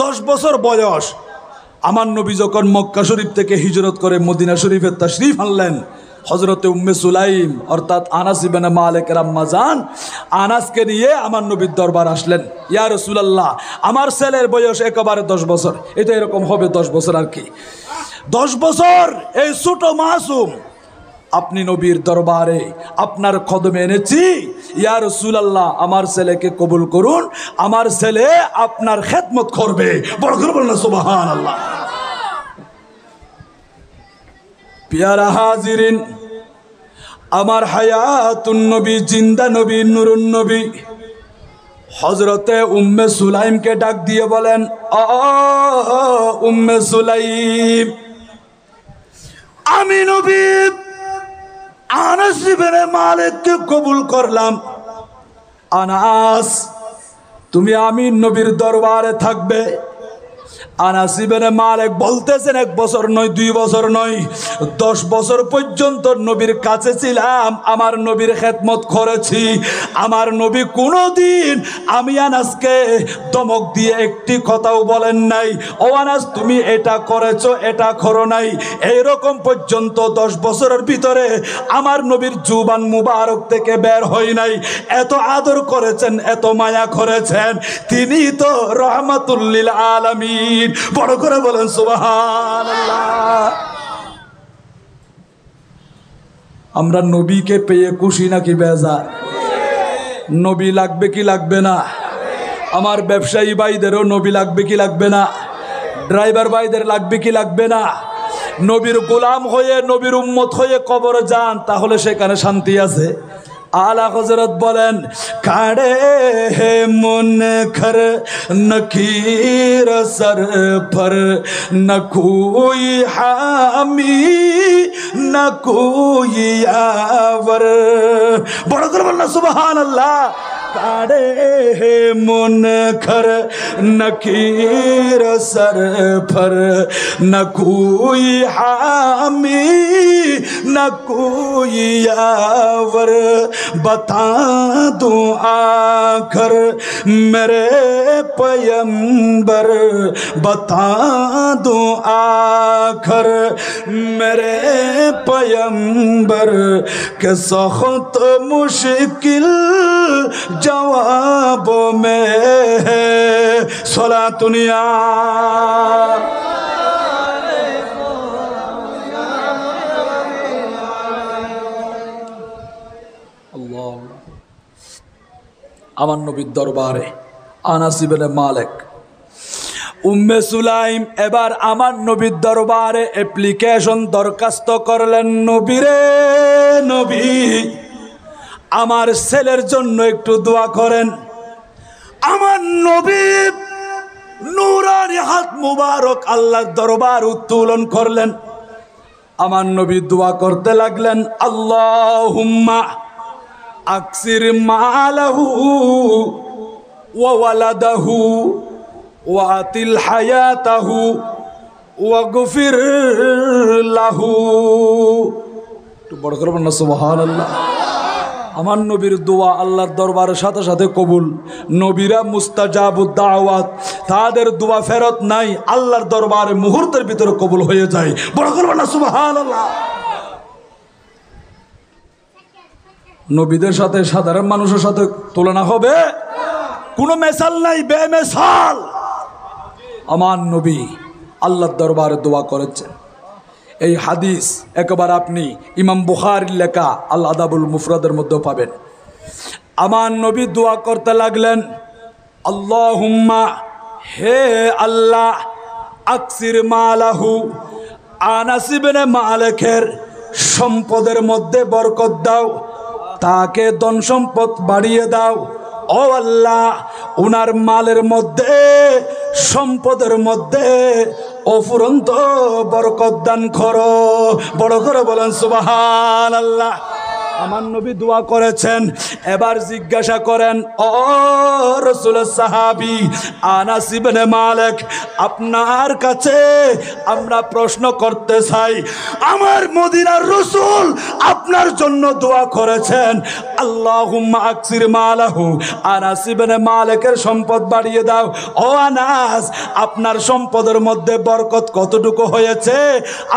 10 বছর বয়স। আমার নবী যখন মক্কা শরীফ থেকে হিজরত করে মদিনা শরীফে তাশরীফ আনলেন, হযরতে উম্মে সুলাইম অর্থাৎ আনাস ইবনে মালিকের আম্মা জান আনাসকে নিয়ে আমার নবীর দরবার আসলেন। ইয়া রাসূলুল্লাহ, আমার ছেলের বয়স একেবারে 10 বছর, এটা এরকম হবে 10 বছর আর কি। 10 বছর এই ছোট মাসুম আপনি নবীর দরবারে আপনার কদমে এনেছি, ইয়া রাসূলুল্লাহ আমার ছেলেকে কবুল করুন, আমার ছেলে আপনার খেদমত করবে। বড় করে বলুন সুবহানাল্লাহ। প্যারা হাজিরিন, আমার হায়াতুন নবী, জিন্দা নবী, নূরুন নবী হযরতে উম্মে সুলাইমকে ডাক দিয়ে বলেন, ও উম্মে সুলাইম, আমি নবী আনাস ইবনে মালিককে কবুল করলাম। আনাস, তুমি আমি নবীর দরবারে থাকবে। আনাস ইবনে মালিক বলতেছেন 1 বছর নয়, 2 বছর নয়, 10 বছর পর্যন্ত নবীর কাছে ছিলাম, আমার নবীর খেদমত করেছি। আমার নবী কোনোদিন আমি আনাসকে ধমক দিয়ে একটি কথাও বলেন নাই, ও আনাস তুমি এটা করেছো, এটা করো নাই। এইরকম পর্যন্ত 10 বছরের ভিতরে আমার নবীর জুবান মুবারক থেকে বের হয় নাই। এত আদর করেছেন, এত মায়া করেছেন, তিনি তো রহমাতুল লিল আলামিন। বড় করে বলেন সুবহানাল্লাহ। আমরা নবীকে পেয়ে খুশি নাকি বেজার? নবী লাগবে কি লাগবে না? আমার ব্যবসায়ী ভাইদেরও নবী লাগবে কি লাগবে না? ড্রাইভার ভাইদের লাগবে কি লাগবে না? নবীর গোলাম হয়ে, নবীর উম্মত হয়ে কবরে যান, তাহলে সেখানে শান্তি আছে। आला हजरत बोलें खाड़े है मुन खर नकीर सर पर न कोई हामी न कोई यावर। बड़ा कर बोलना सुबहान अल्लाह। काड़े है मुन खर नकीर सर पर न कोई हामी न कोई यावर। बता दूं आखर मेरे पैगंबर, बता दूं आखर मेरे पैगंबर के सख्त मुश्किल जवाबों में है सलातुनिया। আমার নবীর দরবারে আনাস ইবনে মালিক উম্মে সুলাইম এবার আমার নবীর দরবারে অ্যাপ্লিকেশন দরখাস্ত করলেন, নবীরে নবী আমার ছেলের জন্য একটু দোয়া করেন। আমার নবী নূরানি হাত মুবারক আল্লাহর দরবার উত্তোলন করলেন। আমার নবী দোয়া করতে লাগলেন, আল্লাহুম্মা আকসির মালাহু ওয়া ওয়ালাদাহু ওয়া আতিল হায়াতাহু ওয়া গফির লাহু। একটু বড় করে বলুন সুবহানাল্লাহ। আমার নবীর দোয়া আল্লাহর দরবারের সাথে সাথে কবুল। নবীরা মুস্তাজাবুদ দাওয়াত, তাদের দোয়া ফেরত নাই, আল্লাহর দরবারে মুহূর্তের ভিতরে কবুল হয়ে যায়। বড় করে বলুন সুবহানাল্লাহ। নবীদের সাথে সাধারণ মানুষের সাথে তুলনা হবে? কোনো মেসাল নাই, বেমেসাল। আমার নবী আল্লাহর দরবারে দোয়া করেছেন। এই হাদিস একবার আপনি ইমাম বুখারীর লেখা আল আদাবুল মুফরাদের মধ্যে পাবেন। আমার নবী দোয়া করতে লাগলেন, আল্লাহুম্মা হে আল্লাহ আকসির মালাহু আনাস ইবনে মালিকের সম্পদের মধ্যে বরকত দাও, তাকে ধন সম্পদ বাড়িয়ে দাও। ও আল্লাহ উনার মালের মধ্যে, সম্পদের মধ্যে অফুরন্ত বরকত দান করো। বড় করে বলেন সুবহানাল্লাহ। আমার নবী দোয়া করেছেন। এবার জিজ্ঞাসা করেন, ও রাসূলের সাহাবী আনাস ইবনে মালিক, আপনার কাছে আমরা প্রশ্ন করতে চাই, আমার মদিনার রাসূল আপনার জন্য দোয়া করেছেন, আল্লাহুম্মা আকসির মালাহু, আনাস ইবনে মালিকের সম্পদ বাড়িয়ে দাও। ও আনাস, আপনার সম্পদের মধ্যে বরকত কতটুকু হয়েছে?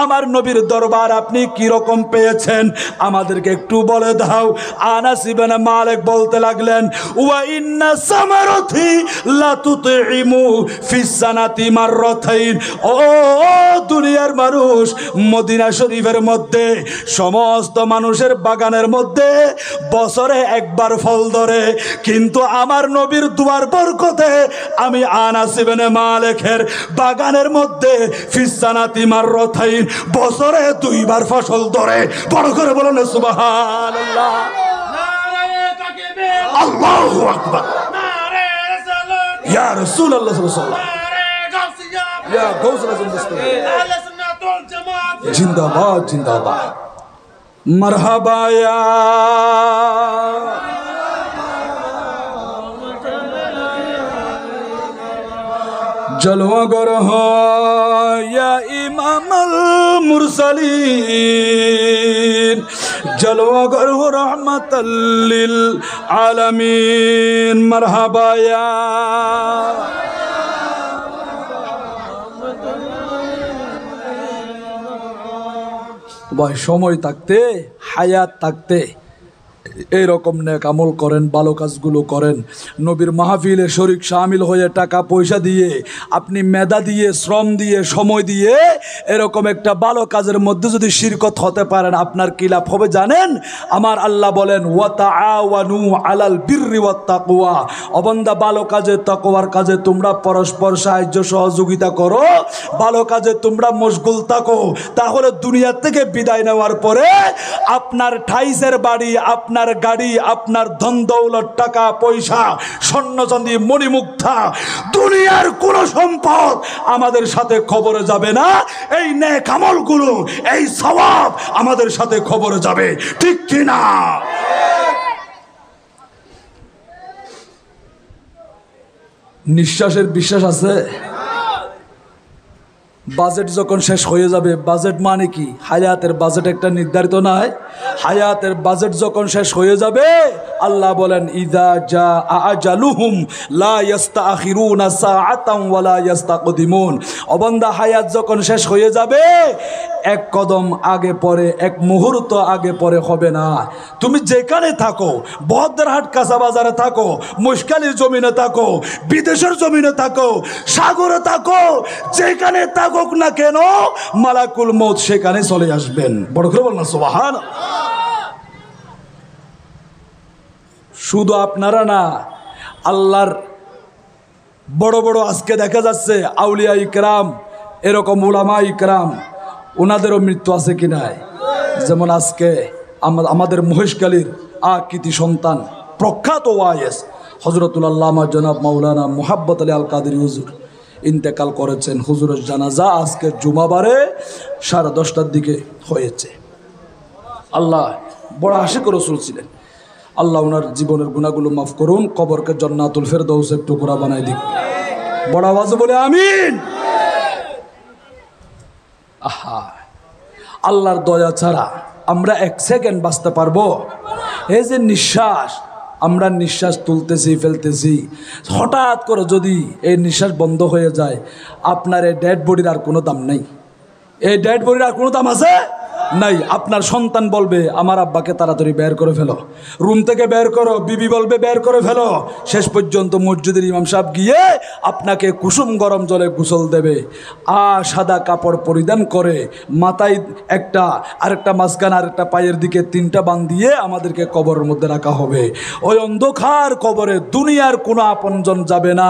আমার নবীর দরবার আপনি কি রকম পেয়েছেন আমাদেরকে একটু বলে দাও। আনাস ইবনে মালিক বলতে লাগলেন, ওয়া ইন্না সামারাতি লা তুতইমু ফিস সানাতি মাররাতাইন। ও দুনিয়ার মানুষ, মদিনা শরীফের মধ্যে সমস্ত মানুষের বাগানের মধ্যে বছরে একবার ফল ধরে, কিন্তু আমার নবীর দুয়ার বরকতে আমি আনাস ইবনে মালিকের বাগানের মধ্যে ফিস সানাতি মাররাতাইন বছরে 2 বার ফসল ধরে। বড় করে বলেন সুবহানাল্লাহ। নারে তাকবীর, আল্লাহু আকবার, নারে রিসালাত, ইয়া রাসূলুল্লাহ সাল্লাল্লাহু আলাইহি ওয়াসাল্লাম, নারে গাউসিয়া, ইয়া গাউসুল আজম দস্তগীর, আহলে সুন্নাত ওয়াল জামাত জিন্দাবাদ জিন্দাবাদ। মারহাবা ইয়া জলওয়াগর ইয়া ইমামুল মুরসালিন, জলওয়াগর রাহমাতাল লিল আলামিন। মারহাবা ইয়া ভাই, সময় থাকতে, হায়াত থাকতে এইরকম নেক আমল করেন, ভালো কাজগুলো করেন। নবীর মাহফিলে শরীক শামিল হয়ে টাকা পয়সা দিয়ে, আপনি মেধা দিয়ে, শ্রম দিয়ে, সময় দিয়ে এরকম একটা ভালো কাজের মধ্যে যদি শিরকত হতে পারেন, আপনার কি লাভ হবে জানেন? আমার আল্লাহ বলেন, ওয়া তাআওয়ানু আলাল বিররি ওয়াত তাকওয়া। অবান্দা, ভালো কাজে, তাকওয়ার কাজে তোমরা পরস্পর সাহায্য সহযোগিতা করো, ভালো কাজে তোমরা মশগুল থাকো। তাহলে দুনিয়া থেকে বিদায় নেওয়ার পরে আপনার ঠাইসের বাড়ি, আপনার গাড়ি, আপনার ধন দৌলত, টাকা পয়সা, স্বর্ণ চাঁদি, মণিমুক্তা, দুনিয়ার কোন সম্পদ আমাদের সাথে খবরে যাবে না। এই নেক আমলগুলো, এই সওয়াব আমাদের সাথে খবরে যাবে, ঠিক কি না? নিঃশ্বাসের বিশ্বাস আছে? বাজেট যখন শেষ হয়ে যাবে, বাজেট মানে কি? হায়াতের বাজেট একটা নির্ধারিত নয়। হায়াতের বাজেট যখন শেষ হয়ে যাবে, আল্লাহ বলেন, ইযা জাআ আজালুহুম লা ইস্তাখিরুনা সাআতান ওয়া লা ইস্তাকদিমুন। ও বান্দা, হায়াত যখন শেষ হয়ে যাবে, এক কদম আগে পরে, এক মুহূর্ত আগে পরে হবে না। তুমি যেখানে থাকো, বহদ্দারহাট কাঁচা বাজারে থাকো, মুশকালির জমিনে থাকো, বিদেশের জমিনে থাকো, সাগরে থাকো, যেখানে থাকুক না কেন, মালাকুল মউত সেখানে চলে আসবেন। বড় করে বলুন সুবহানাল্লাহ। শুধু আপনারা না, আল্লাহর বড় বড় আজকে দেখা যাচ্ছে আউলিয়া ইকরাম, এরকম উলামা ইকরাম, ওনাদেরও মৃত্যু আছে কি নাই? যেমন আজকে আমাদের মহেশখালীর আকৃতি সন্তান, প্রখ্যাত ওয়াইস হযরতুল আল্লামা জনাব মাওলানা মুহাব্বত আলী আল কাদেরী হুজুর ইন্তেকাল করেছেন। হুজুরের জানাজা আজকে জুমাবারে 10:30টার দিকে হয়েছে। আল্লাহ বড় আশিক রাসূল ছিলেন। আল্লাহ ওনার জীবনের গুনাহগুলো মাফ করুন, কবরকে জান্নাতুল ফেরদাউসের টুকরা বানাই দিন। বড় আওয়াজে বলে আমিন। আহা, আল্লাহর দয়া ছাড়া আমরা 1 সেকেন্ড বাঁচতে পারবো? এই যে নিঃশ্বাস, আমরা নিঃশ্বাস তুলতেছি, ফেলতেছি, হঠাৎ করে যদি এই নিঃশ্বাস বন্ধ হয়ে যায়, আপনার এই ডেড বডির আর কোনো দাম নেই। এই ডেড বডির আর কোনো দাম আছে নাই। আপনার সন্তান বলবে, আমার আব্বাকে তাড়াতাড়ি বের করে ফেলো, রুম থেকে বের করো, বিবি বলবে বের করে ফেলো। শেষ পর্যন্ত মসজিদের ইমাম সাহেব গিয়ে আপনাকে কুসুম গরম জলে গোসল দেবে, সাদা কাপড় পরিধান করে মাথায় একটা, আরেকটা মাঝখানে, আরেকটা পায়ের দিকে 3টা বান দিয়ে আমাদেরকে কবরের মধ্যে রাখা হবে। ওই অন্ধকার কবরে দুনিয়ার কোনো আপনজন যাবে না।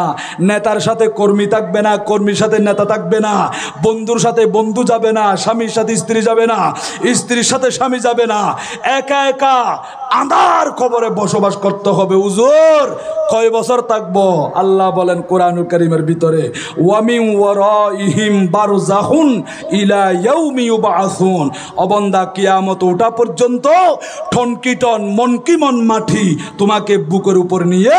নেতার সাথে কর্মী থাকবে না, কর্মীর সাথে নেতা থাকবে না, বন্ধুর সাথে বন্ধু যাবে না, স্বামীর সাথে স্ত্রী যাবে না, স্ত্রীর সাথে স্বামী যাবে না, একা একা আঁধার কবরে বসবাস করতে হবে। হুজুর কয় বছর থাকবো? আল্লাহ বলেন কোরআনুল কারীমের ভিতরে, ওয়া মিন ওয়ারাইহিম বারযাখুন ইলা ইয়াউমি ইউবআসুন। ও বান্দা, কিয়ামত ওঠা পর্যন্ত ঠনকিটন মনকিমন মাটি তোমাকে বুকের উপর নিয়ে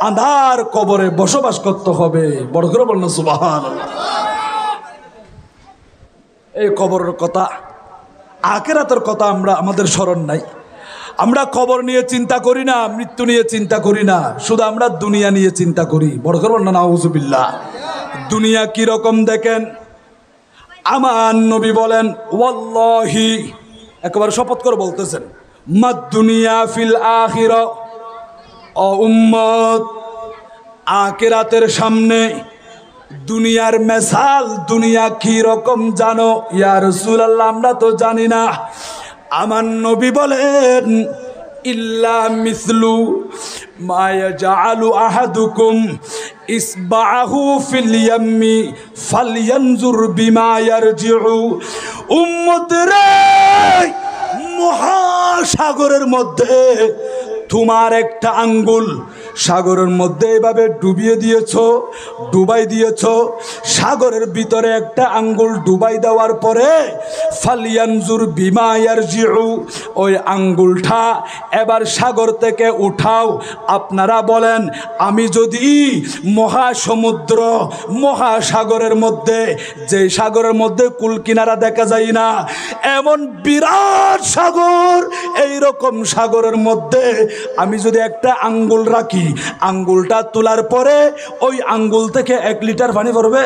আঁধার কবরে বসবাস করতে হবে। বড় করে বলুন সুবহানাল্লাহ। এই কবরের কথা, আখিরাতের কথা আমাদের স্মরণ নাই। আমরা কবর নিয়ে চিন্তা করি না, মৃত্যু নিয়ে চিন্তা করি না, শুধু আমরা দুনিয়া নিয়ে চিন্তা করি। বড় করে বলুন নাউজুবিল্লাহ। দুনিয়া কি রকম দেখেন, আমার নবী বলেন, ওয়াল্লাহি, একেবারে শপথ করে বলতেছেন, মাদ দুনিয়া ফিল আখিরা, ও উম্মত, আখিরাতের সামনে দুনিয়ার মেসাল, দুনিয়া কি রকম জানো? ইয়া রাসূলুল্লাহ, আমরা তো জানি না। আমার নবী বলেন, ইল্লা মিসলু মা ইয়াজআলু আহাদুকুম ইসবাহু ফিল ইয়াম্মি ফালয়ানজুর বিমা ইয়ারজিউ। উম্মতরে, মহাসাগরের মধ্যে তোমার একটা আঙ্গুল সাগরের মধ্যে এভাবে ডুবিয়ে দিয়েছ, ডুবাই দিয়েছ। সাগরের ভিতরে একটা আঙ্গুল ডুবাই দেওয়ার পরে ফালিয়ানজুর বিমা ইয়ারজিউ, ওই আঙ্গুলটা এবার সাগর থেকে উঠাও। আপনারা বলেন, আমি যদি মহাসমুদ্র, মহাসাগরের মধ্যে, যে সাগরের মধ্যে কুল কিনারা দেখা যায় না, এমন বিরাট সাগর, এই রকম সাগরের মধ্যে আমি যদি একটা আঙ্গুল রাখি, আঙ্গুলটা তোলার পরে ওই আঙ্গুল থেকে 1 লিটার পানি পড়বে?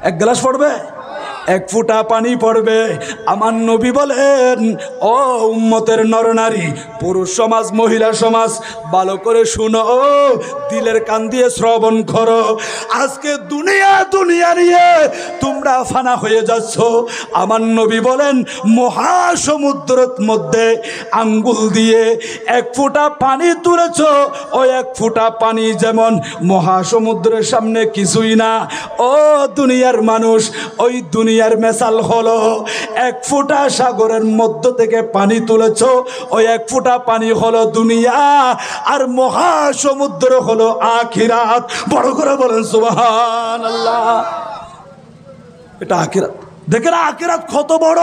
1 গ্লাস পড়বে? 1 ফোঁটা পানি পড়বে। আমার নবী বলেন, ও উম্মতের নরনারী, পুরুষ সমাজ, মহিলা সমাজ, ভালো করে শুনো, দিলের কান দিয়ে শ্রবণ করো। আজকে দুনিয়া দুনিয়া নিয়ে তোমরা ফানা হয়ে যাচ্ছ। আমার নবী বলেন, মহাসমুদ্রের মধ্যে আঙ্গুল দিয়ে 1 ফোঁটা পানি তুলেছ, ওই 1 ফোঁটা পানি যেমন মহাসমুদ্রের সামনে কিছুই না। ও দুনিয়ার মানুষ, ওই দুনিয়ার মেসাল হলো 1 ফোঁটা সাগরের মধ্য থেকে পানি তুলেছ, ওই 1 ফোঁটা পানি হলো দুনিয়া, আর মহাসমুদ্র হলো আখিরাত। বড় করে বলেন সুবহানাল্লাহ। এটা আখিরাত। দেখেন আখিরাত কত বড়,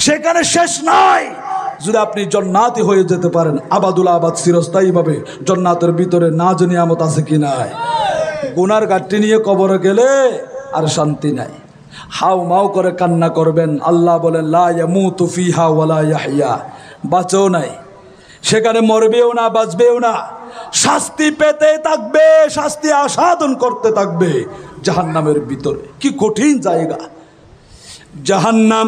সেখানে শেষ নাই। যদি আপনি জান্নাতি হয়ে যেতে পারেন, আবাদুল আবাদ, চিরস্থায়ী ভাবে জান্নাতের ভিতরে, না জানি আমত আছে কি নাই। গুনার গাঠটি নিয়ে কবরে গেলে আর শান্তি নাই, হাউ মাউ করে কান্না করবেন। আল্লাহ বলেন, লা ইয়ামুতু ফিহা ওয়ালা ইয়াহইয়া, বাঁচেও নাই, সেখানে মরবেও না, বাঁচবেও না, শাস্তি পেতে থাকবে, শাস্তি আস্বাদন করতে থাকবে জাহান্নামের ভিতরে। কি কঠিন জায়গা জাহান্নাম।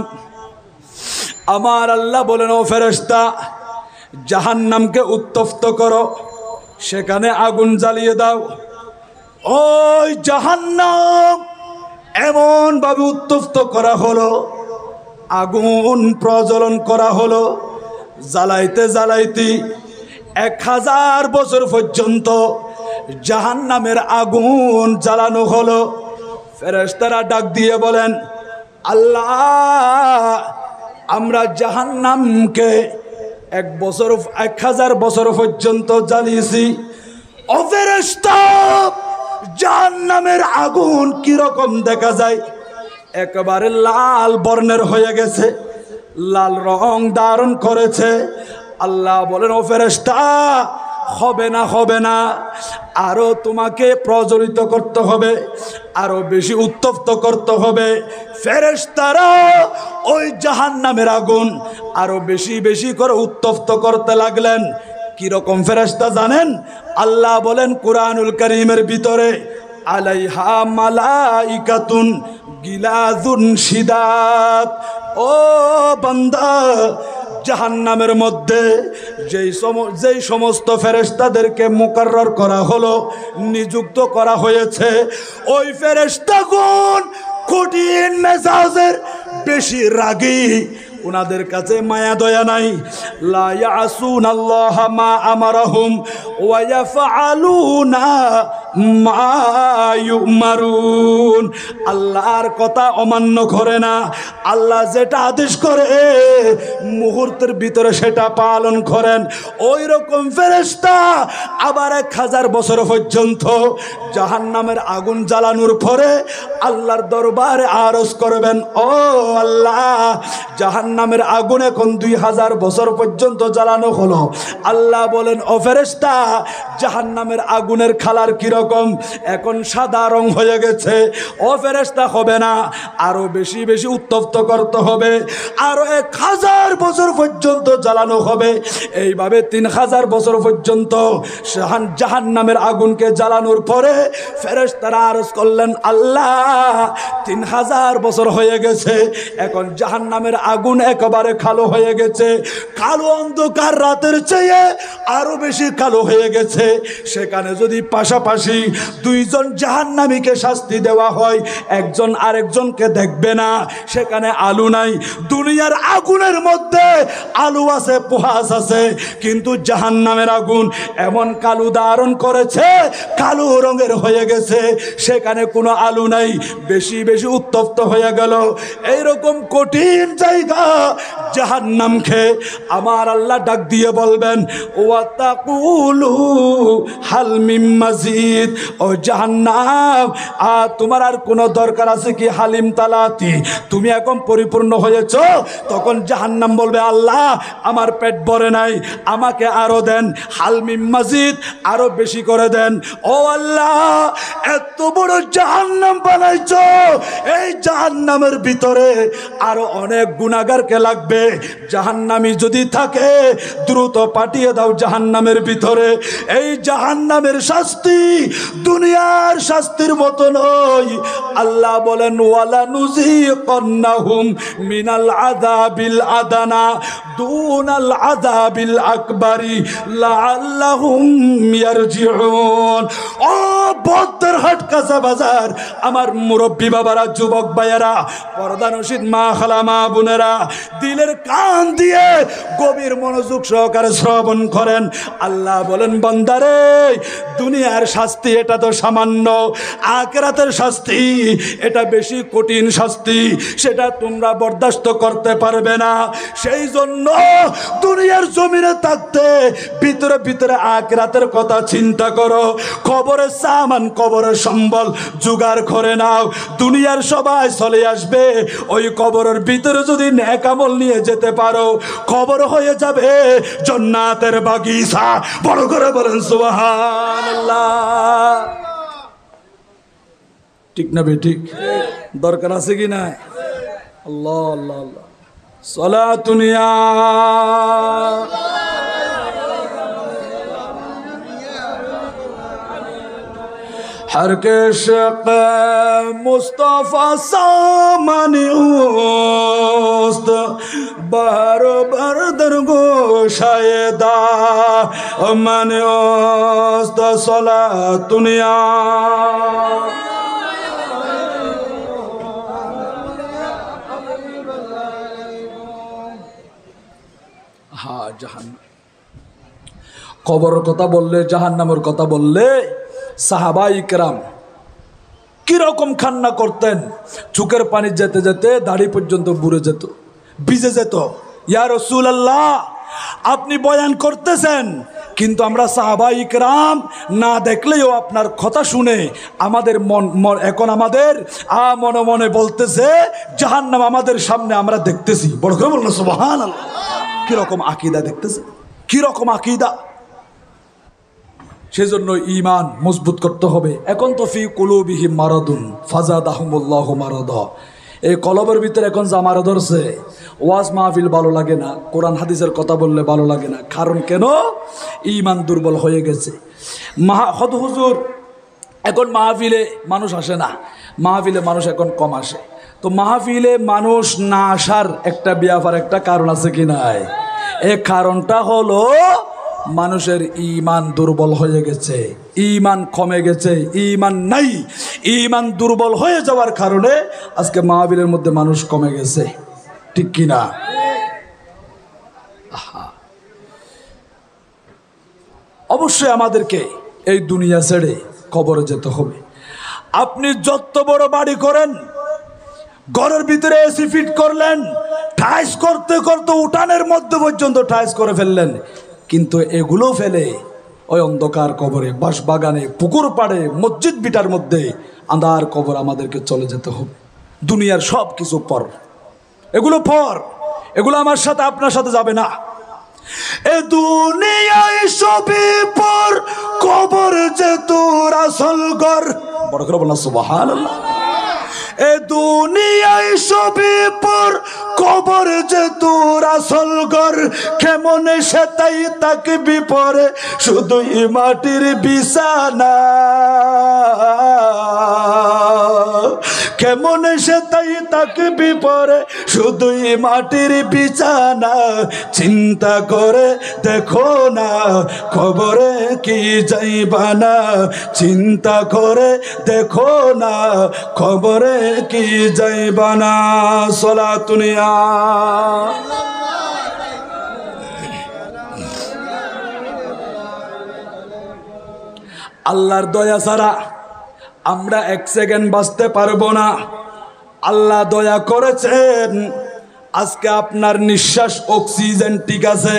আমার আল্লাহ বলেন, ও ফেরেশতা, জাহান্নামকে উত্তপ্ত করো, সেখানে আগুন জ্বালিয়ে দাও। ওই জাহান্নাম এমন ভাবে উত্তপ্ত করা হলো, আগুন প্রজ্বলন করা হলো, জ্বালাইতে জ্বালাইতে 1000 বছর পর্যন্ত জাহান্নামের আগুন জ্বালানো হলো। ফেরেশতারা ডাক দিয়ে বলেন, আল্লাহ, আমরা জাহান্নামকে 1000 বছর পর্যন্ত জ্বালিয়েছি। ও ফেরেশতা, জাহান্নামের আগুন কিরকম দেখা যায়? একেবারে লাল বর্ণের হয়ে গেছে, লাল রং ধারণ করেছে। আল্লাহ বলেন, ও ফেরেশতা, হবে না, হবে না, আরো তোমাকে প্রজ্বলিত করতে হবে, আরো বেশি উত্তপ্ত করতে হবে। ফেরেশতারা ওই জাহান্নামের আগুন আরো বেশি বেশি করে উত্তপ্ত করতে লাগলেন। কিরকম ফেরেশতা জানেন? আল্লাহ বলেন কুরআনুল কারীমের ভিতরে, আলাইহা মালাইকাতুন গিলাযুন শিদাত। ও বান্দা, জাহান্নামের মধ্যে যেই সমস্ত ফেরেশতাদেরকে মুকাররর করা হলো, নিযুক্ত করা হয়েছে, ওই ফেরেশতাগণ কঠিন মেজাজের, বেশি রাগী, ওনাদের কাছে মায়া দয়া নাই। লা ইয়াসুনাল্লাহা মা আমারাহুম ওয়া ইয়াফআলুনা মা ইউমারুন, আল্লাহর কথা অমান্য করে না। আল্লাহ যেটা আদেশ করে মুহূর্তের ভিতরে সেটা পালন করেন। ওই রকম ফেরেশতা আবার 1000 বছর পর্যন্ত জাহান্নামের আগুন জ্বালানোর পরে আল্লাহর দরবারে আরজ করবেন, ও আল্লাহ, জাহান্নামের আগুন এখন 2000 বছর পর্যন্ত জ্বালানো হলো। আল্লাহ বলেন, ও ফেরেশতা, জাহান্নামের আগুনের কালার কিরকম? এখন সাদা রং হয়ে গেছে। ও ফেরেশতা, হবে না, আরো বেশি বেশি উত্তপ্ত করতে হবে, আরো 1000 বছর পর্যন্ত জ্বালানো হবে। এইভাবে 3000 বছর পর্যন্ত জাহান্নামের আগুনকে জ্বালানোর পরে ফেরেশতারা আরজ করলেন, আল্লাহ, 3000 বছর হয়ে গেছে, এখন জাহান্নামের আগুন একেবারে কালো হয়ে গেছে, কালো অন্ধকার রাতের চেয়ে আরো বেশি কালো হয়ে গেছে। সেখানে যদি পাশাপাশি দুইজন জাহান্নামীকে শাস্তি দেওয়া হয়, একজন আরেকজনকে দেখবে না, সেখানে আলো নাই। দুনিয়ার আগুনের মধ্যে আলো আছে, পোহাস আছে, কিন্তু জাহান্নামের আগুন এমন কালো ধারণ করেছে, কালো রঙের হয়ে গেছে, সেখানে কোনো আলো নাই, বেশি বেশি উত্তপ্ত হয়ে গেল। এইরকম কঠিন জায়গা জাহান্নামকে আমার আল্লাহ ডাক দিয়ে বলবেন, ওয়াতাকুলু হাল মিম মাজিদ, ও জাহান্নাম, তোমার আর কোনো দরকার আছে কি? হালিম তালাতি, তুমি এখন পরিপূর্ণ হয়েছো। তখন জাহান্নাম বলবে, আল্লাহ, আমার পেট ভরে নাই, আমাকে আরো দেন, হাল মিম মাজিদ, আরো বেশি করে দেন। ও আল্লাহ, এত বড় জাহান্নাম বানাইছো, এই জাহান্নামের ভিতরে আরো অনেক গুনাহগারকে লাগবে। জাহান্নামী যদি থাকে দ্রুত পাঠিয়ে দাও জাহান্নামের ভিতরে। এই জাহান্নামের শাস্তি দুনিয়ার শাস্তির মতো নয়। আল্লাহ বলেন, ওয়ালা নুযিকান্নাহুম মিনাল আযাবিল আদানা দুনাল আযাবিল আকবারি লাআল্লাহুম ইয়ারজিউন। ও বদরহাট কাঁচা বাজার, আমার মুরব্বী বাবারা, যুবক ভাইয়েরা, পর্দানশীল মা, খালা, মা, বোনেরা, দিলের কান দিয়ে গভীর মনোযোগ সহকারে শ্রবণ করেন। আল্লাহ বলেন, বান্দারে, দুনিয়ার শাস্তি এটা তো সামান্য, আখিরাতের শাস্তি এটা বেশি কঠিন শাস্তি, সেটা তোমরা বরদাস্ত করতে পারবে না। সেই জন্য দুনিয়ার জমিনে থাকতে ভিতরে ভিতরে আখিরাতের কথা চিন্তা করো। কবরের সামান, কবরের সম্বল জোগাড় করে নাও। দুনিয়ার সবাই চলে আসবে, ওই কবরের ভিতরে যদি নেক আমল নিয়ে যেতে পারো, কবর হয়ে যাবে জান্নাতের বাগিচা। বড় করে বলেন সুবহানাল্লাহ। ঠিক না বেঠিক? দরকার আছে কি না? আল্লাহ আল্লাহ আল্লাহ, সালাতুন ইয়া हर के शक मुस्तफा सामने उस्त बार बार दरगो शायदा माने उस्त सलातुनिया। हाँ, জাহান্নাম, কবরের কথা বললে, জাহান্নামের কথা বললে সাহাবা ইকরাম কিরকম কান্না করতেন। চোখের পানি যেতে যেতে দাড়ি পর্যন্ত বুড়ে যেত, ভিজে যেত। ইয়া রাসূলুল্লাহ, আপনি বয়ান করতেছেন, কিন্তু আমরা সাহাবা ইকরাম না দেখলেও আপনার কথা শুনে আমাদের মন এখন আমাদের মনে মনে বলতেছে জাহান্নাম আমাদের সামনে আমরা দেখতেছি। বড় করে বলুন সুবহানাল্লাহ। কিরকম আকীদা দেখতেছে, কিরকম আকীদা। সেজন্য ঈমান মজবুত করতে হবে। এখন তো ফি কুলুবিহিম মারাদুন ফাজাদাহুমুল্লাহু মারাদা, এই কলবের ভিতরে এখন যা মারা ধরছে, ওয়াজ মাহফিল ভালো লাগে না, কোরআন হাদিসের কথা বললে ভালো লাগে না। কারণ কেন? ঈমান দুর্বল হয়ে গেছে। হুজুর, এখন মাহফিলে মানুষ আসে না, মাহফিলে মানুষ এখন কম আসে। তো মাহফিলে মানুষ না আসার একটা ব্যাপার, একটা কারণ আছে কি নাই? এই কারণটা হলো মানুষের ঈমান দুর্বল হয়ে গেছে, ঈমান কমে গেছে, ঈমান নাই। ঈমান দুর্বল হয়ে যাওয়ার কারণে আজকে মাহফিলের মধ্যে মানুষ কমে গেছে, ঠিক কি না? অবশ্যই আমাদেরকে এই দুনিয়া ছেড়ে কবরে যেতে হবে। আপনি যত বড় বাড়ি করেন, ঘরের ভিতরে এসি ফিট করলেন, টাইস করতে করতে উঠানের মধ্যে পর্যন্ত টাইস করে ফেললেন, কিন্তু এগুলো ফেলে ওই অন্ধকার কবরে, বাঁশবাগানে, পুকুর পাড়ে, মসজিদ বিটার মধ্যে আন্ধার কবর আমাদেরকে চলে যেতে হবে। দুনিয়ার সব কিছু পর, এগুলো পর, এগুলো আমার সাথে আপনার সাথে যাবে না। এ দুনিয়ায় সবই পর, কবর যে তোর আসল ঘর। বড় করে বলনা সুবহানাল্লাহ। এ দুনিয়ায় সবই পর, কবর যে তোর আসল ঘর। কেমন সে তাই তাকবি পরে, শুধুই মাটির বিছানা। কেমন সে তাই তাকবি পরে, শুধুই মাটির বিছানা। চিন্তা করে দেখো না, কবরে কি যাইবা না। চিন্তা করে দেখো না, কবরে কি যাইবা না। সলাতুনিয়া আল্লাহর দয়া ছাড়া আমরা এক সেকেন্ড বাঁচতে পারবো না। আল্লাহ দয়া করেছেন, আজকে আপনার নিঃশ্বাস, অক্সিজেন ঠিক আছে।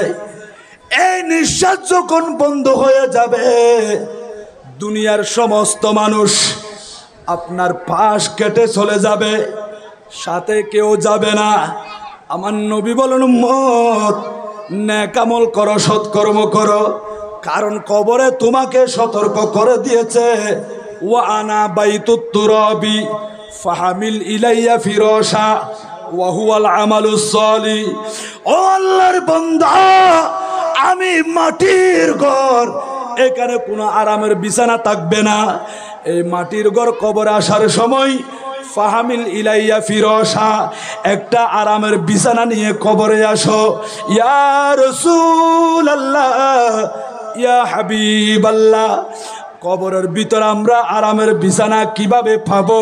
এই নিঃশ্বাস যখন বন্ধ হয়ে যাবে, দুনিয়ার সমস্ত মানুষ আপনার পাশ কেটে চলে যাবে, সাথে কেউ যাবে না। আমার নবী বলেন, উম্মত নেক আমল করো, সৎকর্ম করো, কারণ কবরে তোমাকে সতর্ক করে দিয়েছে। ওয়া আনা বাইতুত তুরাবি ফাহামিল ইলাইয়া ফিরাশা ওয়া হুয়াল আমালুস সালিহ। ও আল্লাহর বান্দা, আমি মাটির ঘর, এখানে কোনো আরামের বিছানা থাকবে না। এই মাটির ঘর কবরে আসার সময় ফাহামিল ইলাইয়া ফিরাশা, একটা আরামের বিছানা নিয়ে কবরে আসো। ইয়া রাসূলুল্লাহ, ইয়া হাবিবাল্লাহ, কবরের ভিতর আমরা আরামের বিছানা কিভাবে পাবো?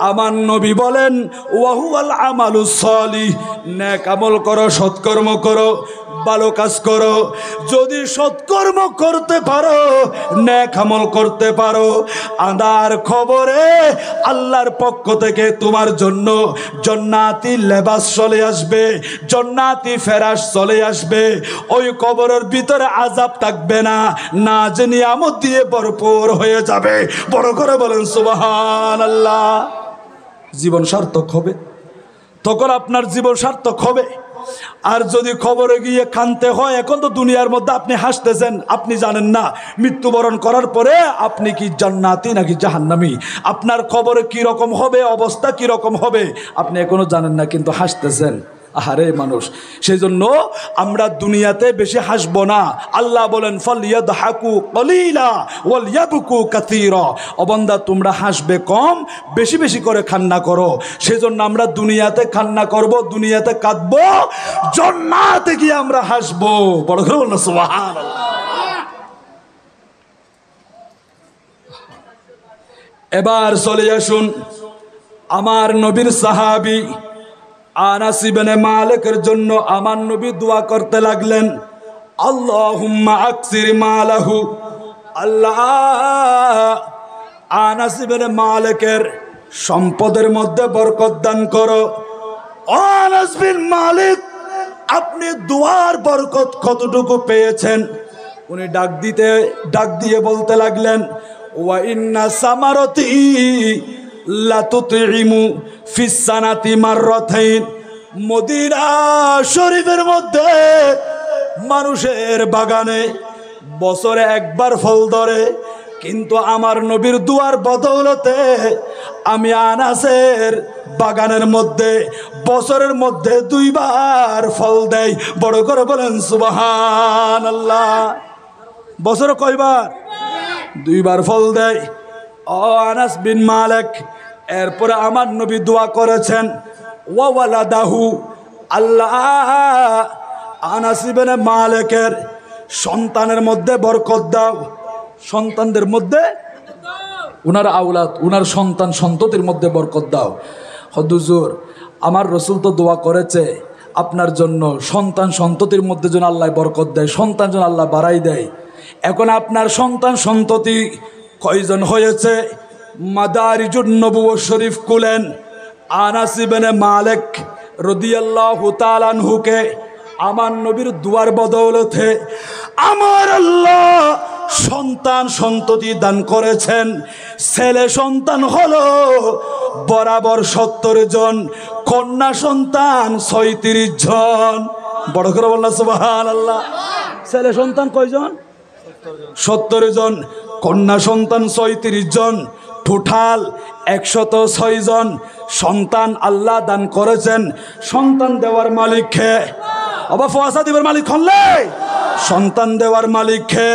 আমার নবী বলেন, ওয়াহুয়াল আমালুস সালিহ, নেক আমল করো, সৎকর্ম করো, ভালো কাজ করো। যদি সৎকর্ম করতে পারো, নেক আমল করতে পারো, আন্ধার খবরে আল্লাহর পক্ষ থেকে তোমার জন্য জান্নাতি লেবাস চলে আসবে, জান্নাতি ফেরাশ চলে আসবে। ওই কবরের ভিতরে আযাব থাকবে না, নাজ নিয়ামত দিয়ে ভরপুর হয়ে যাবে। বড় করে বলেন সুবহানাল্লাহ। জীবন সার্থক হবে, তখন আপনার জীবন সার্থক হবে। আর যদি খবরে গিয়ে কানতে হয়, এখন তো দুনিয়ার মধ্যে আপনি হাসতেছেন, আপনি জানেন না মৃত্যুবরণ করার পরে আপনি কি জান্নাতি নাকি জাহান্নামী, আপনার খবরে কি রকম হবে, অবস্থা কি রকম হবে আপনি এখনো জানেন না, কিন্তু হাসতেছেন। আহারে মানুষ, সেই জন্য আমরা দুনিয়াতে বেশি হাসবো না। আল্লাহ বলেন, ফালইয়াদহাকু কলিলা ওয়ালইয়াবকু কাসীরা। ও বান্দা, তোমরা হাসবে কম, বেশি বেশি করে কান্না করো। সেজন্য আমরা দুনিয়াতে কান্না করব, দুনিয়াতে কাঁদবো, জান্নাতে গিয়ে আমরা হাসবো। বড় করে বলুন সুবহানাল্লাহ। এবার চলে আসুন আমার নবীর সাহাবী আনাস ইবনে মালিকের জন্য। আমার নবী দোয়া করতে লাগলেন, আল্লাহুম্মা আকসির মালাহু। আল্লাহ আনাস ইবনে মালিকের সম্পদের মধ্যে বরকত দান করো। আনাস বিন মালিক, আপনি দোয়ার বরকত কতটুকু পেয়েছেন? উনি ডাক দিয়ে বলতে লাগলেন, ওয়া ইন্না সামারতি লাতুতইমু ফিস সানাতি মাররাতাইন। মদিনা শরীফের মধ্যে মানুষের বাগানে বছরে একবার ফল ধরে, কিন্তু আমার নবীর দুয়ার বদৌলতে আমি আনাসের বাগানের মধ্যে বছরের মধ্যে 2 বার ফল দেয়। বড় করে বলেন সুবহানাল্লাহ। বছরে কয়বার? 2 বার ফল দেয়। ও আনাস বিন মালিক, এরপরে আমার নবী দোয়া করেছেন, ওয়া ওয়ালাদাহু। আল্লাহ আনাস ইবনে মালিকের সন্তানের মধ্যে বরকত দাও, সন্তানদের মধ্যে, উনার আওলাদ, উনার সন্তান সন্ততির মধ্যে বরকত দাও। হুজুর, আমার রাসূল তো দোয়া করেছে আপনার জন্য সন্তান সন্ততির মধ্যে যেন আল্লাহ বরকত দেয়, সন্তান যেন আল্লাহ বাড়াই দেয়। এখন আপনার সন্তান সন্ততি কয়জন হয়েছে? মাদারিজুন নবুওয়াত শরীফ খুলেন, আনাস ইবনে মালিক রাদিয়াল্লাহু তাআলা আনহুকে আমার নবীর দুয়ার বদৌলতে আমার আল্লাহ সন্তান সন্ততি দান করেছেন। ছেলে সন্তান হলো বরাবর 70 জন, কন্যা সন্তান 36 জন। বড় করে বললাম সুবহানাল্লাহ। ছেলে সন্তান কয়জন? 70 জন, কন্যা সন্তান 36 জন, টোটাল 106 জন সন্তান আল্লাহ দান করেছেন। সন্তান দেওয়ার মালিক কে? আবার ফয়সা দিবের মালিক হলে সন্তান দেওয়ার মালিক কে?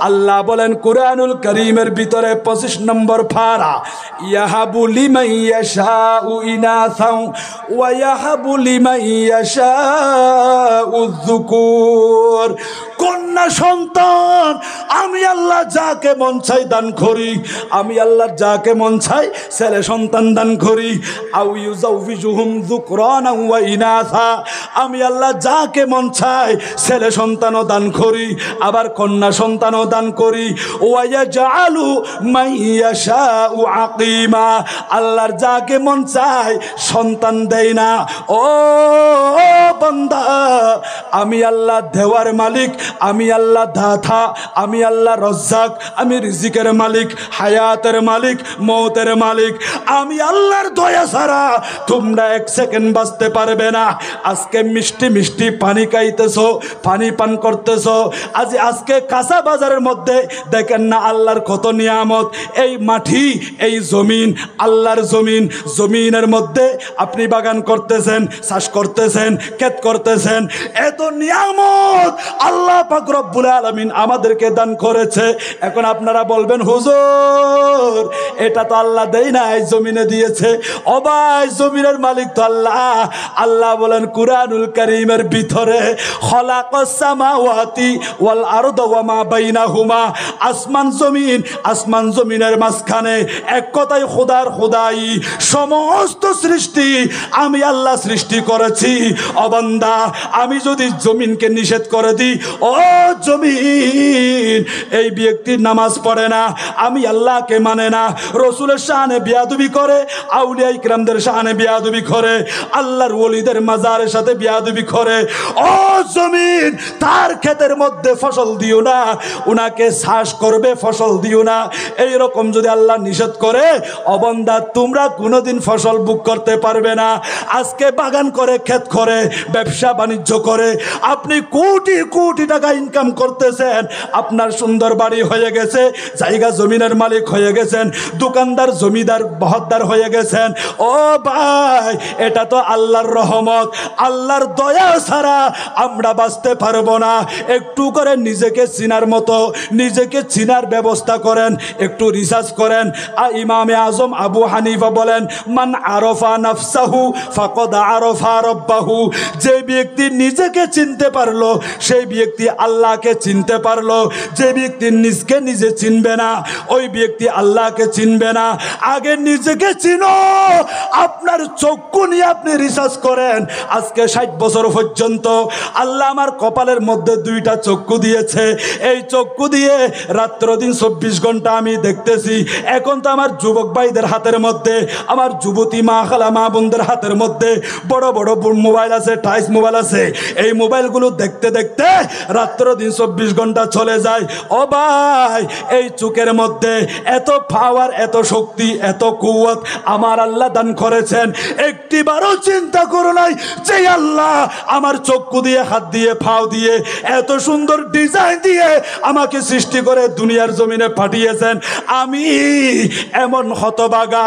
আল্লাহ বলেন কুরআনুল কারীমের ভিতরে 25 নম্বর পারা, ইয়াহাবু লিমান ইয়াশাউ ইনাসাও ওয়া ইয়াহাবু লিমান ইয়াশাউ যুকুর। কন্যা সন্তান আমি আল্লাহ যাকে মন চাই দান করি, আমি আল্লাহ যাকে মন চাই ছেলে সন্তান দান করি। আউ ইউজাউযুহুম যুকরানা ওয়া ইনাসা, আমি আল্লাহ যাকে মন চাই ছেলে সন্তানও দান করি, আবার কন্যা সন্তানও দান করি। ওয়া ইয়াজআলু মান ইয়াশাউ আকিমা, আল্লাহর যাকে মন চাই সন্তান দেই না। ও বান্দা, আমি আল্লাহ দেওয়ার মালিক, আমি আল্লাহ দাতা, আমি আল্লাহ রজ্জাক, আমি রিজিকের মালিক, হায়াতের মালিক, মৌতের মালিক। আমি আল্লাহর দয়া ছাড়া তোমরা 1 সেকেন্ড বাঁচতে পারবে না। আজকে মিষ্টি মিষ্টি পানি খাইতেছো, পানি পান করতেছো, আজকে কাঁচা বাজারের মধ্যে দেখেন না আল্লাহর কত নিয়ামত। এই মাটি, এই জমিন আল্লাহর জমিন, জমিনের মধ্যে আপনি বাগান করতেছেন, চাষ করতেছেন, ক্ষেত করতেছেন, এত নিয়ামত আল্লাহ পাক রব্বুল আলামিন আমাদেরকে দান করেছে। এখন আপনারা বলবেন হুজুর এটা তো আল্লাহ দেয় নাই, জমিনে দিয়েছে। ও ভাই, জমিনের মালিক তো আল্লাহ। আল্লাহ বলেন কুরআনুল কারীমের ভিতরে খলাকাস সামাওয়াতি ওয়াল আরদা ওয়া মা বাইনাহুমা, আসমান জমিন, আসমান জমিনের মাঝখানে এক কথায় খোদার খোদাই সমস্ত সৃষ্টি আমি আল্লাহ সৃষ্টি করেছি। ও বান্দা, আমি যদি জমিনকে নিষেধ করে দিই, ও জমিন এই ব্যক্তি নামাজ পড়ে না, আমি আল্লাহকে মানে না, রসুলের শানে বিয়াদবি করে, আউলিয়া ইকরামদের শানে বিয়াদবি করে, আল্লাহর ওলিদের মাজারের সাথে বিয়াদবি করে, ও জমিন তার ক্ষেতের মধ্যে ফসল দিও না, উনাকে চাষ করবে ফসল দিও না, এই রকম যদি আল্লাহ নিষেধ করে, অবন্দা তোমরা কোনোদিন ফসল বুক করতে পারবে না। আজকে বাগান করে, ক্ষেত করে, ব্যবসা বাণিজ্য করে, আপনি কোটি কোটি টাকা ইনকাম করতেছেন, আপনার সুন্দর বাড়ি হয়ে গেছে, জায়গা জমিনের মালিক হয়ে গেছেন, দোকানদার জমিদার বহদ্দার হয়ে গেছেন। ও ভাই, এটা তো আল্লাহর রহমত, আল্লাহর দয়া ছাড়া আমরা বাঁচতে পারবো না। একটু করে নিজেকে চিনার মতো নিজেকে চিনার ব্যবস্থা করেন, একটু রিসার্চ করেন। ইমামে আজম আবু হানিফা বলেন, মান আরফা নাফসাহু ফাকাদ আরফা রাব্বাহু, যে ব্যক্তি নিজেকে চিনতে পারলো সেই ব্যক্তি আল্লাহকে চিনতে পারলো। যে ব্যক্তি নিজকে নিজে চিনবে না ওই ব্যক্তি আল্লাহকে চিনবে না। আগে নিজেকে চিনো। আপনার চক্ষু নিয়ে আপনি রিসার্চ করেন। আজকে 60 বছর পর্যন্ত আল্লাহ আমার কপালের মধ্যে 2টা চক্ষু দিয়েছে। এই চক্ষু দিয়ে রাত্র দিন 24 ঘন্টা আমি দেখতেছি। এখন তো আমার যুবক ভাইদের হাতের মধ্যে, আমার যুবতী মা খালা মা বোনদের হাতের মধ্যে বড় বড় মোবাইল আছে, টাচ মোবাইল আছে। এই মোবাইলগুলো দেখতে দেখতে রাত্র দিন 24 ঘন্টা চলে যায়। ও ভাই, এই চোখের মধ্যে এত পাওয়ার, এত শক্তি, এত কুওয়াত আমার আল্লাহ দান করেছেন। একটিবারও চিন্তা করো নাই যে আল্লাহ আমার চক্ষু দিয়ে, হাত দিয়ে, পাও দিয়ে, এত সুন্দর ডিজাইন দিয়ে আমাকে সৃষ্টি করে দুনিয়ার জমিনে পাঠিয়েছেন। আমি এমন হতভাগা,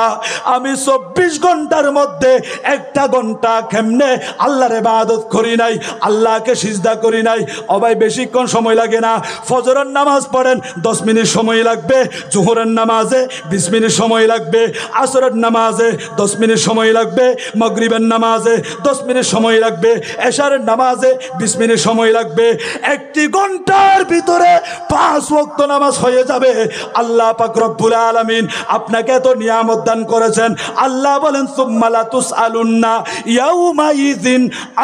আমি 24 ঘন্টার মধ্যে 1টা ঘন্টা কেমনে আল্লাহর ইবাদত করি নাই, আল্লাহকে সিজদা করি নাই। ও ভাই, বেশিক্ষণ সময় লাগে না। ফজরের নামাজ পড়েন 10 মিনিট সময় লাগবে, জোহরের নামাজে 20 মিনিট সময় লাগবে, আসরের নামাজে 10 মিনিট সময় লাগবে, মাগরিবের নামাজে 10 মিনিট সময় লাগবে, এশারের নামাজে 20 মিনিট সময় লাগবে। 1 ঘন্টার ভিতরে 5 ওয়াক্ত নামাজ হয়ে যাবে। আল্লাহ পাক রব্বুল আলামিন আপনাকে এত নিয়ামত দান করেছেন। আল্লাহ বলেন সুম্মা লা তুসআলুন্না ইয়াউমা ইযিন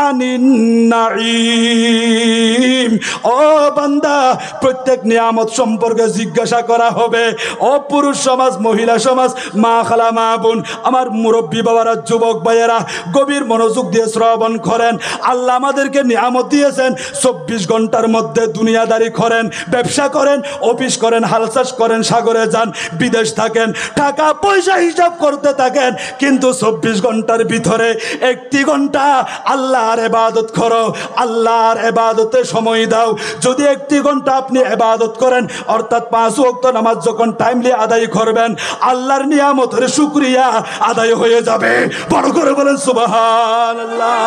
আনিন নাঈম। ও ও বান্দা, প্রত্যেক নিয়ামত সম্পর্কে জিজ্ঞাসা করা হবে। ও পুরুষ সমাজ, মহিলা সমাজ, মা, খালা, মা, বোন, আমার মুরব্বী বাবারা, যুবক ভাইয়েরা, গভীর মনোযোগ দিয়ে শ্রবণ করেন। আল্লাহ আমাদেরকে নিয়ামত দিয়েছেন। 24 ঘন্টার মধ্যে দুনিয়াদারি করেন, ব্যবসা করেন, অফিস করেন, হাল চাষ করেন, সাগরে যান, বিদেশ থাকেন, টাকা পয়সা হিসাব করতে থাকেন, কিন্তু 24 ঘন্টার ভিতরে 1 ঘন্টা আল্লাহর ইবাদত করো, আল্লাহর ইবাদতে সময় দাও। যদি 1 ঘন্টা আপনি ইবাদত করেন, অর্থাৎ 5 ওয়াক্ত নামাজ যখন টাইমলি আদায় করবেন, আল্লাহর নিয়ামতের শুকরিয়া আদায় হয়ে যাবে। বড় করে বলেন সুবহানাল্লাহ,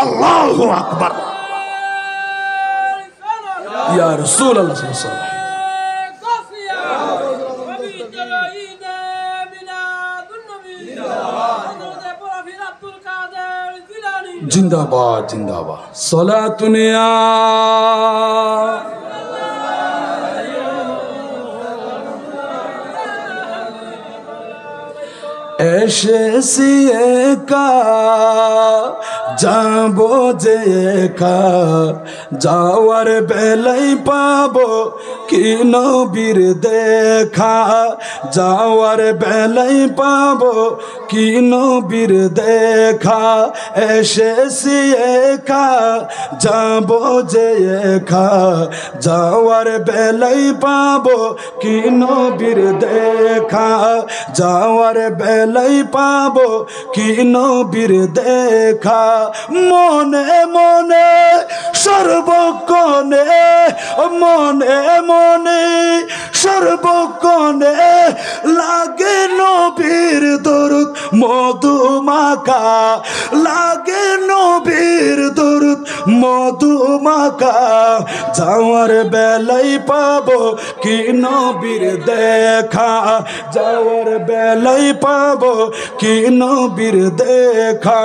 আল্লাহু আকবার। ইয়া রাসূলুল্লাহ সাল্লাল্লাহু আলাইহি ওয়াসাল্লাম, জিন্দাবাদ জিন্দাবাদ। সালাতুনিয়া এসেছি একা, যাবো যে একা, যাওয়ার বেলাই পাবো কি নবীর দেখা, যাওয়ার বেলাই পাবো কি নবীর দেখা। এসেছি একা, যাবো যে একা, যাওয়ার বেলাই পাবো কি নবীর দেখা, যাওয়ার বেলাই পাবো কি নবীর দেখা। মনে মনে সর্বক্ষণে, মনে মনে সর্বক্ষণে লাগে নবীর দরুদ মধুমাখা, লাগে নবীর দরুদ মধুমাখা। যাওয়ার বেলাই পাবো কি নবীর দেখা, যাওয়ার বেলাই পাবো কি নবীর দেখা।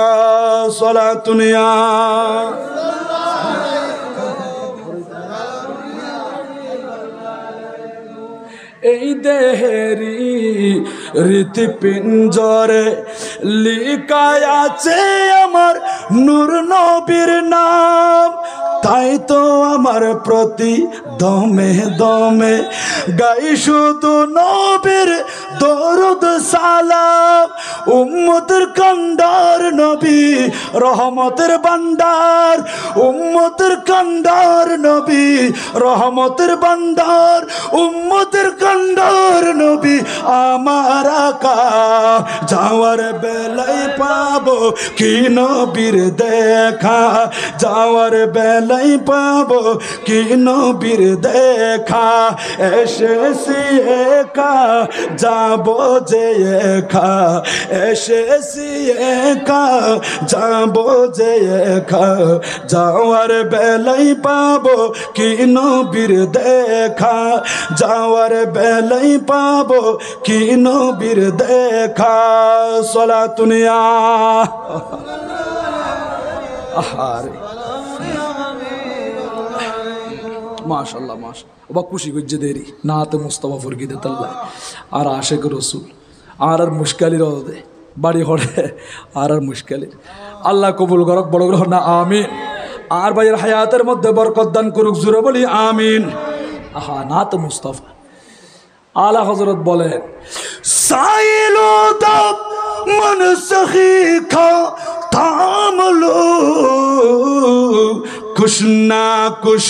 সালাতুনিয়া এই দেহেরি হৃৎপিঞ্জরে লিখায় আছে আমার নূর নবীর নাম। তাই তো আমার প্রতি দমে দমে গাই শুধু নবীর দরুদ সালাম। উম্মতের কান্ডার নবী, রহমতের ভান্ডার, উম্মতের কান্ডার নবী, রহমতের ভান্ডার, উম্মতের কান্ডার নবী আমার আকা। যাওয়ার বেলায় পাবো কি নবীর দেখা, যাওয়ার বেলায় পাবো কি নবীর দেখা। এসেছি একা, যাবো যে একা, এসেছি একা, যাবো যে একা, যাওয়ার বেলায় পাবো কি নবীর দেখা, যাওয়ার বেলায় পাবো কি নবীর দেখা। সালাতুনিয়া আহারে মাশাআল্লাহ মাশাআল্লাহ। ওবা খুশি গজ্জে দেরি নাতে মুস্তাফা ফরগিদে তাল্লাহ আর আশেক রসুল আর মুশকালির দে বাড়ি হড়ে আর মুশকালির। আল্লাহ কবুল করক, বড় গ্রহ না আমিন। আর ভাইয়ের হায়াতের মধ্যে বরকত দান করুক, জুড়ে বলি আমিন। আহা নাতে মুস্তাফা। আলা হযরত বলেন, সাইলো দাব মন সখী খা থামলো, कुछ ना कुछ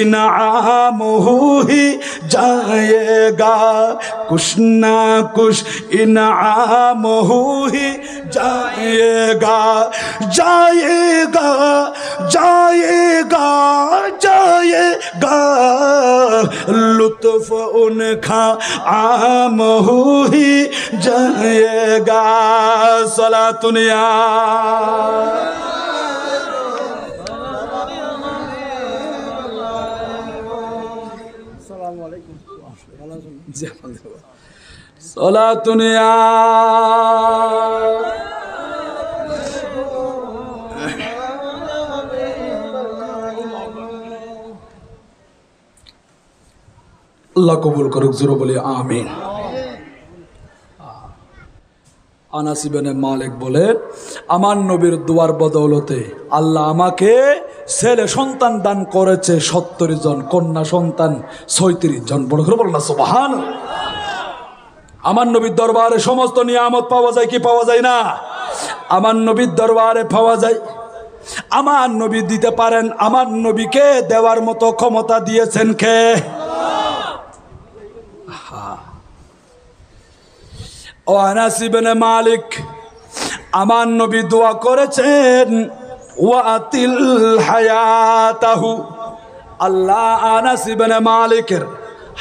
इनाम हो ही जाएगा, कुछ ना कुछ इनाम हो ही जाएगा, जाएगा जाएगा जाएगा, लुत्फ उनका आम हो ही जाएगा। सलातुनिया सलातुनिया अल्लाह कबूल करुक, जरूर बोले आमीन। আনাস ইবনে মালিক বলে, আমার নবীর দুয়ার বদৌলতে আল্লাহ আমাকে ছেলে সন্তান দান করেছে 70 জন, কন্যা সন্তান 36 জন। বড় করে বল না সুবহানাল্লাহ। আমার নবীর দরবারে সমস্ত নিয়ামত পাওয়া যায় কি পাওয়া যায় না? আমার নবীর দরবারে পাওয়া যায়। আমার নবী দিতে পারেন, আমার নবীকে দেওয়ার মতো ক্ষমতা দিয়েছেন কে? ও আনাস ইবনে মালিক, আমার নবী দোয়া করেছেন ওয়াতিল হায়াতাহু, আল্লাহ আনাস ইবনে মালিকের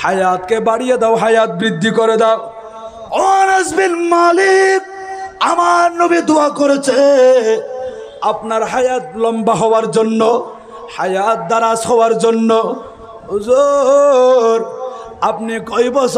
হায়াতকে বাড়িয়ে দাও, হায়াত বৃদ্ধি করে দাও। ও আনাস বিন মালিক, আমার নবী দোয়া করেছে আপনার হায়াত লম্বা হওয়ার জন্য, হায়াত দারাজ হওয়ার জন্য। হুজুর আপনি কয় বছর